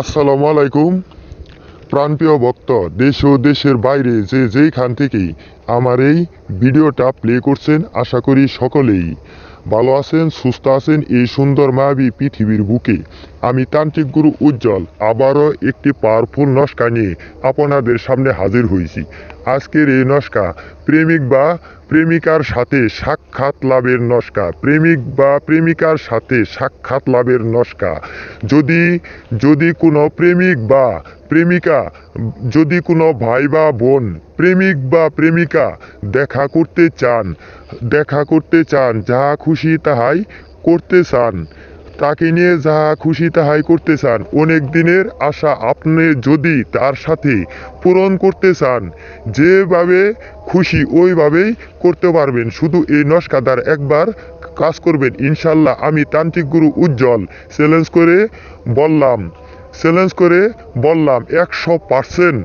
আসসালামু আলাইকুম। প্রাণপ্রিয় ভক্ত, দেশ ও দেশের বাইরে যে যেইখান থেকেই আমার এই ভিডিওটা প্লে করছেন, আশা করি সকলেই ভালো আছেন, সুস্থ আছেন এই সুন্দর মায়াবী পৃথিবীর বুকে। আমি তান্ত্রিক গুরু উজ্জ্বল আবারও একটি পাওয়ারফুল নস্কা নিয়ে আপনাদের সামনে হাজির হয়েছি। আজকের এই নস্কা প্রেমিক বা প্রেমিকার সাথে সাক্ষাৎ লাভের নস্কা। প্রেমিক বা প্রেমিকার সাথে সাক্ষাৎ লাভের নস্কা। যদি যদি কোনো প্রেমিক বা প্রেমিকা, যদি কোনো ভাই বা বোন প্রেমিক বা প্রেমিকা দেখা করতে চান, যাহা খুশি তাহাই করতে চান, তাকে নিয়ে যাহা খুশি তাহাই করতে চান, অনেক দিনের আশা আপনি যদি তার সাথে পূরণ করতে চান, যেভাবে খুশি ওইভাবেই করতে পারবেন। শুধু এই নস্কাদার একবার কাজ করবেন, ইনশাল্লাহ আমি তান্ত্রিক গুরু উজ্জ্বল চ্যালেঞ্জ করে বললাম 100%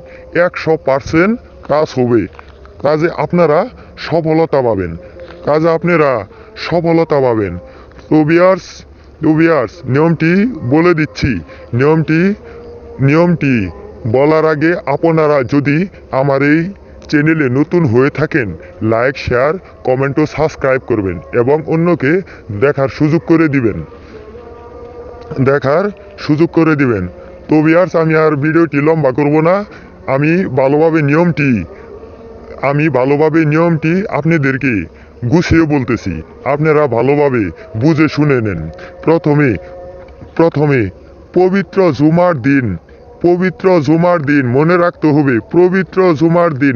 কাজ হবে। কাজে আপনারা সফলতা পাবেন। তো ভিউয়ার্স, নিয়মটি বলে দিচ্ছি। নিয়মটি বলার আগে আপনারা যদি আমার এই চ্যানেলে নতুন হয়ে থাকেন, লাইক, শেয়ার, কমেন্ট ও সাবস্ক্রাইব করবেন এবং অন্যকে দেখার সুযোগ করে দিবেন। তো ভিউয়ার্স, আমি আর ভিডিওটি লম্বা করব না। আমি ভালোভাবে নিয়মটি আপনাদেরকে গুছিয়ে বলতেছি, আপনারা ভালোভাবে বুঝে শুনে নেন। প্রথমে পবিত্র জুমার দিন মনে রাখতে হবে, পবিত্র জুমার দিন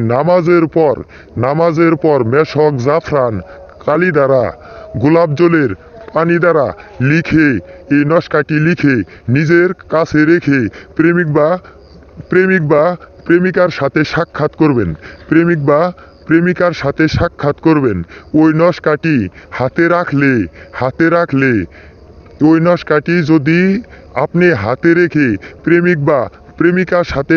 নামাজের পর মেশক, জাফরান, কালি দ্বারা, গোলাপ জলের পানি দ্বারা এই নস্কাটি লিখে নিজের কাছে রেখে প্রেমিক বা প্রেমিকার সাথে সাক্ষাৎ করবেন। ওই নস্কাটি হাতে রাখলে ওই নস্কাটি যদি আপনি হাতে রেখে প্রেমিক বা প্রেমিকার সাথে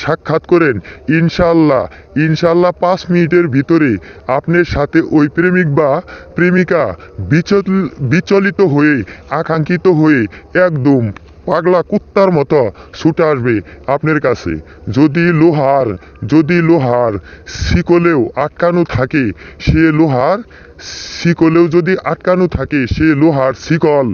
সাক্ষাৎ করেন, ইনশাল্লাহ 5 মিনিটের ভিতরে আপনার সাথে ওই প্রেমিক বা প্রেমিকা বিচলিত হয়ে, আকাঙ্ক্ষিত হয়ে একদম পাগলা কুত্তার মতো ছুটে আসবে আপনার কাছে। যদি লোহার শিকলেও আটকানো থাকে, সে লোহার শিকল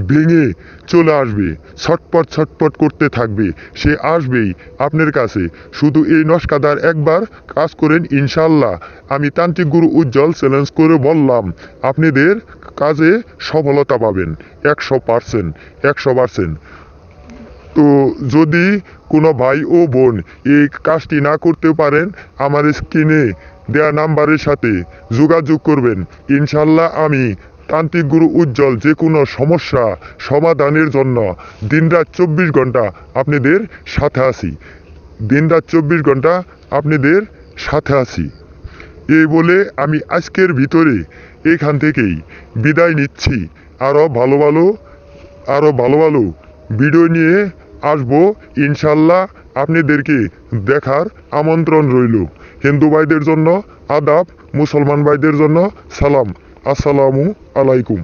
ভেঙে চলে আসবে, ছটপট করতে থাকবে, সে আসবেই আপনার কাছে। শুধু এই নস্কাদার একবার কাজ করেন, ইনশাল্লাহ আমি তান্ত্রিক গুরু উজ্জ্বল চ্যালেঞ্জ করে বললাম আপনাদের কাজে সফলতা পাবেন 100%। তো যদি কোনো ভাই ও বোন এই কাজটি না করতে পারেন, আমার স্ক্রিনে দেয়া নাম্বারের সাথে যোগাযোগ করবেন। ইনশাল্লাহ আমি তান্ত্রিক গুরু উজ্জ্বল যে কোনো সমস্যা সমাধানের জন্য দিনরাত 24 ঘন্টা আপনাদের সাথে আছি। এই বলে আমি আজকের ভিতরে এখান থেকেই বিদায় নিচ্ছি। আরো ভালো ভালো ভিডিও নিয়ে আসবো ইনশাল্লাহ। আপনাদেরকে দেখার আমন্ত্রণ রইল। হিন্দু ভাইদের জন্য আদাব, মুসলমান ভাইদের জন্য সালাম। আসসালামু আলাইকুম।